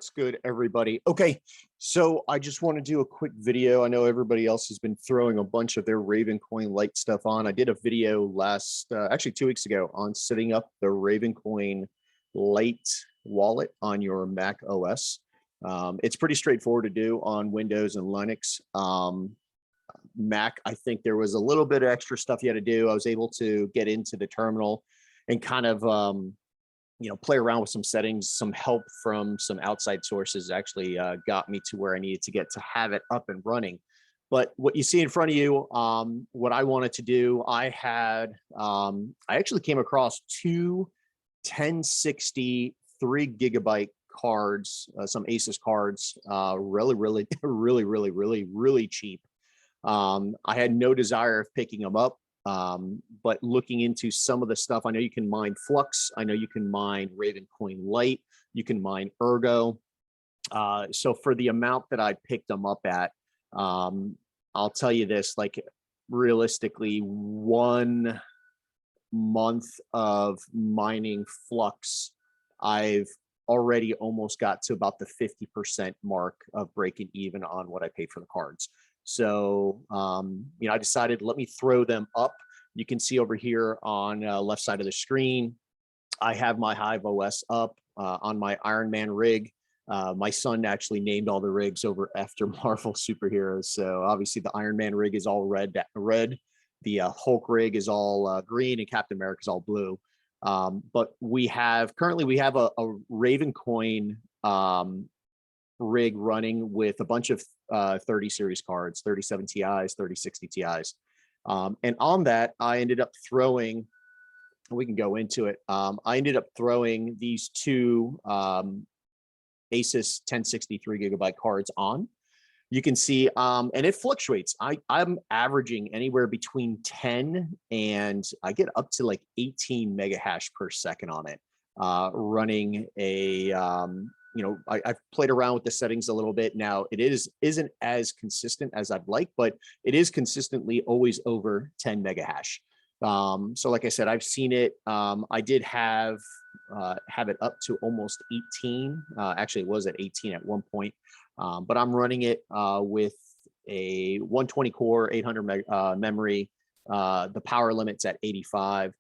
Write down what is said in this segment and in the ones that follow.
What's good, everybody? Okay, so I just want to do a quick video. I know everybody else has been throwing a bunch of their Raven Coin Lite stuff on. I did a video actually 2 weeks ago on setting up the Raven Coin Lite wallet on your Mac OS. It's pretty straightforward to do on Windows and Linux. Mac, I think there was a little bit of extra stuff you had to do. I was able to get into the terminal and kind of play around with some settings. Some help from some outside sources actually got me to where I needed to get to have it up and running. But what you see in front of you, what I wanted to do, I actually came across two 1060 3GB cards, some Asus cards, really cheap. I had no desire of picking them up. But looking into some of the stuff, I know you can mine Flux. I know you can mine Raven Coin Lite. You can mine Ergo. So for the amount that I picked them up at, I'll tell you this, like realistically, 1 month of mining Flux, I've already almost got to about the 50% mark of breaking even on what I paid for the cards. So, I decided, let me throw them up. You can see over here on left side of the screen, I have my Hive OS up on my Iron Man rig. My son actually named all the rigs over after Marvel superheroes. So obviously the Iron Man rig is all red. The Hulk rig is all green, and Captain America is all blue. But currently we have a Raven Coin rig running with a bunch of 30 series cards, 3070 Ti's, 3060 Ti's. And on that, I ended up throwing, we can go into it. I ended up throwing these two Asus 1060 3GB cards on. You can see, and it fluctuates. I'm averaging anywhere between 10 and I get up to like 18 mega hash per second on it, running a, I've played around with the settings a little bit. Now it isn't as consistent as I'd like, but it is consistently always over 10 mega hash. So like I said, I've seen it. I did have it up to almost 18. Actually, it was at 18 at one point. But I'm running it with a 120 core, 800 memory. The power limit's at 85.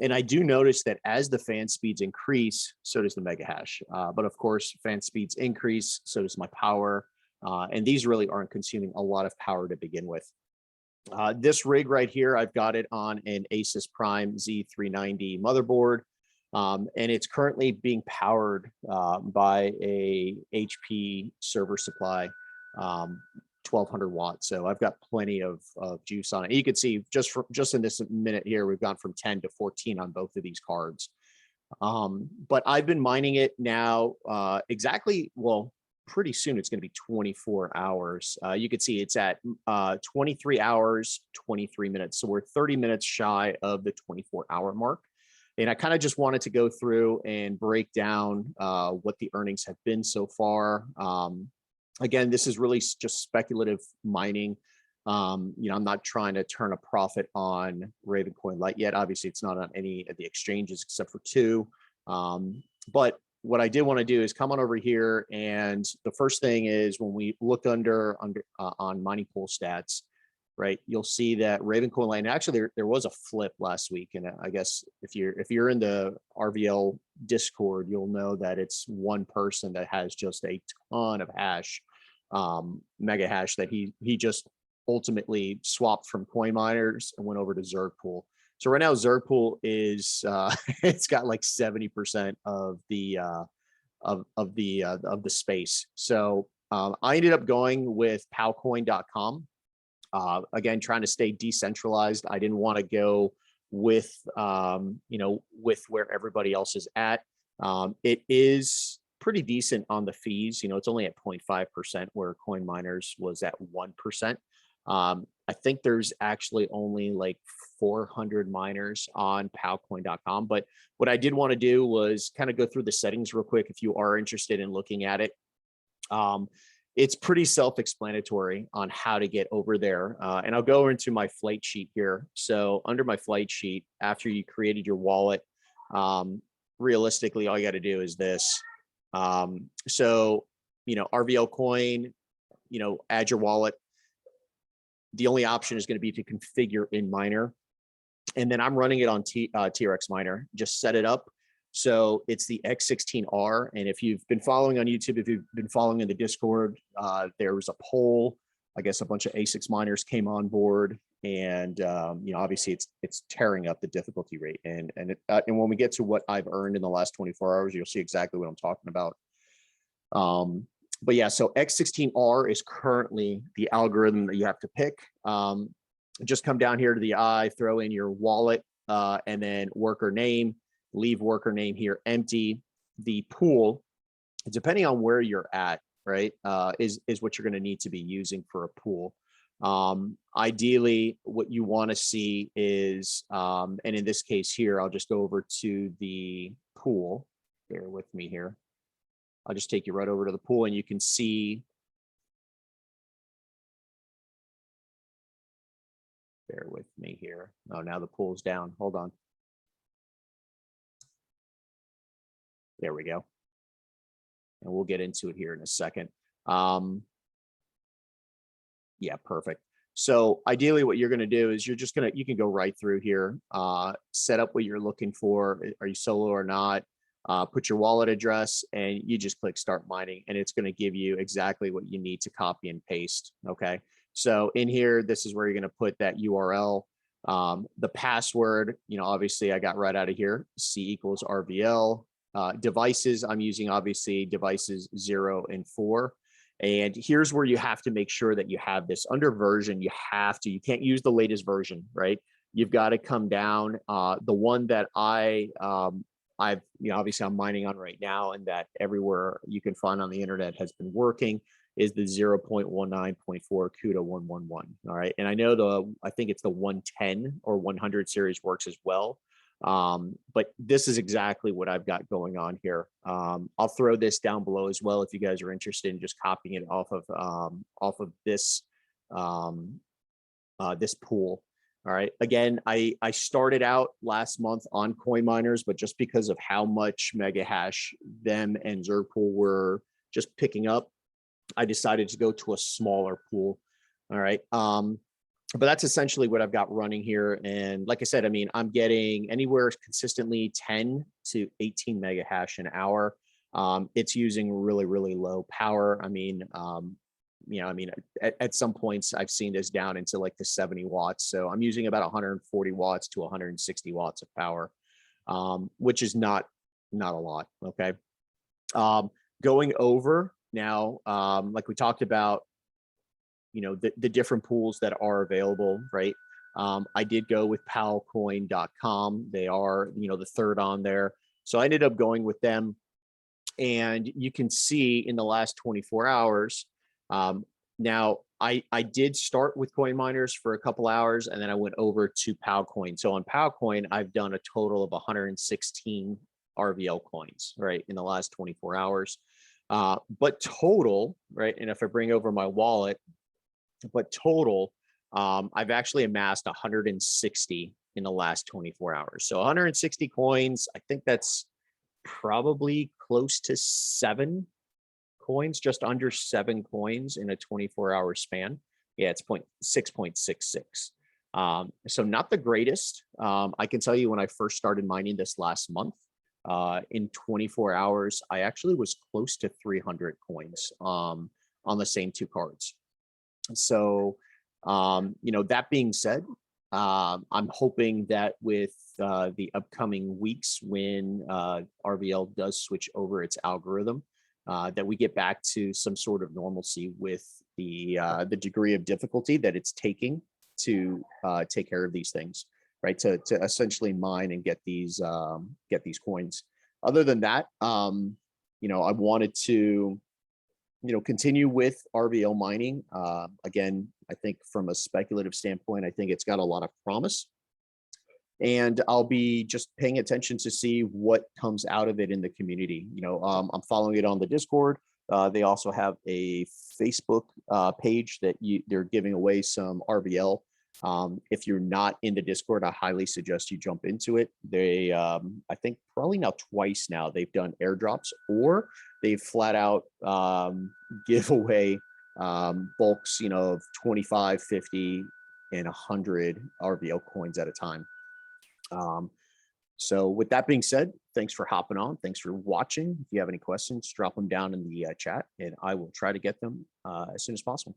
And I do notice that as the fan speeds increase, so does the mega hash. But of course, fan speeds increase, so does my power. And these really aren't consuming a lot of power to begin with. This rig right here, I've got it on an Asus Prime Z390 motherboard. And it's currently being powered by a HP server supply, 1200 watts. So I've got plenty of juice on it. You can see just in this minute here, we've gone from 10 to 14 on both of these cards. But I've been mining it now pretty soon it's going to be 24 hours. You can see it's at 23 hours, 23 minutes. So we're 30 minutes shy of the 24-hour mark. And I kind of just wanted to go through and break down what the earnings have been so far. Again, this is really just speculative mining. I'm not trying to turn a profit on Raven Coin Lite yet. Obviously, it's not on any of the exchanges except for two. But what I did want to do is come on over here, and the first thing is when we look on mining pool stats, right? You'll see that Raven Coin Lite. Actually, there was a flip last week, and I guess if you're in the RVL Discord, you'll know that it's one person that has just a ton of hash, mega hash, that he just ultimately swapped from coin miners and went over to Zerg Pool. So right now Zerg Pool is it's got like 70% of the space. So I ended up going with powcoin.com. Again, trying to stay decentralized. I didn't want to go with where everybody else is at. It is pretty decent on the fees. It's only at 0.5%, where coin miners was at 1%. I think there's actually only like 400 miners on powcoin.com. But what I did want to do was kind of go through the settings real quick if you are interested in looking at it. It's pretty self-explanatory on how to get over there. And I'll go into my flight sheet here. So under my flight sheet, after you created your wallet, realistically, all you got to do is this. So, RVL coin, add your wallet. The only option is going to be to configure in miner. And then I'm running it on TRX miner, just set it up. So it's the X16R. And if you've been following on YouTube, if you've been following in the Discord, there was a poll. I guess a bunch of ASICs miners came on board, and obviously it's tearing up the difficulty rate. And when we get to what I've earned in the last 24 hours, you'll see exactly what I'm talking about. But yeah, so X16R is currently the algorithm that you have to pick. Just come down here to the eye, throw in your wallet, and then worker name, leave worker name here empty. The pool, depending on where you're at, right, is what you're going to need to be using for a pool. Ideally, what you want to see is, and in this case here, I'll just go over to the pool. Bear with me here. I'll just take you right over to the pool, and you can see. Bear with me here. Oh, now the pool's down. Hold on. There we go. And we'll get into it here in a second. Yeah, perfect. So ideally what you're going to do is you can go right through here, set up what you're looking for. Are you solo or not? Put your wallet address, and you just click start mining, and it's going to give you exactly what you need to copy and paste. Okay. So in here, this is where you're going to put that URL, the password, obviously I got right out of here, C = RVL. Devices, I'm using obviously devices 0 and 4. And here's where you have to make sure that you have this under version. You can't use the latest version, right? You've got to come down. The one that I've, obviously I'm mining on right now, and that everywhere you can find on the internet has been working, is the 0.19.4 CUDA 111. All right. And I know I think it's the 110 or 100 series works as well. But this is exactly what I've got going on here. I'll throw this down below as well if you guys are interested in just copying it off of this this pool. All right. Again, I started out last month on coin miners, but just because of how much mega hash them and Zerpool were just picking up, I decided to go to a smaller pool. All right. But that's essentially what I've got running here. And like I said, I mean, I'm getting anywhere consistently 10 to 18 mega hash an hour. It's using really, really low power. I mean, at some points I've seen this down into like the 70 watts. So I'm using about 140 watts to 160 watts of power, which is not a lot. Okay. Going over now, like we talked about, the different pools that are available, right? I did go with powcoin.com. They are, the third on there. So I ended up going with them. And you can see in the last 24 hours, now I did start with coin miners for a couple hours, and then I went over to Pow Coin. So on Pow Coin, I've done a total of 116 RVL coins, right, in the last 24 hours. But total, right, and if I bring over my wallet, but total, I've actually amassed 160 in the last 24 hours. So 160 coins, I think that's probably close to 7 coins, just under 7 coins in a 24-hour span. Yeah, it's 6.66. So not the greatest. I can tell you when I first started mining this last month, in 24 hours, I actually was close to 300 coins on the same 2 cards. So, that being said, I'm hoping that with the upcoming weeks, when RVL does switch over its algorithm, that we get back to some sort of normalcy with the degree of difficulty that it's taking to take care of these things, right? To essentially mine and get these coins. Other than that, I wanted to continue with RVL mining. Again, I think from a speculative standpoint, I think it's got a lot of promise. And I'll be just paying attention to see what comes out of it in the community. I'm following it on the Discord. They also have a Facebook page that they're giving away some RVL If you're not in the Discord, I highly suggest you jump into it. They, I think probably now twice now, they've done airdrops, or they've flat out give away bulks, you know, of 25, 50, and 100 RVL coins at a time. So with that being said, thanks for hopping on. Thanks for watching. If you have any questions, drop them down in the chat, and I will try to get them as soon as possible.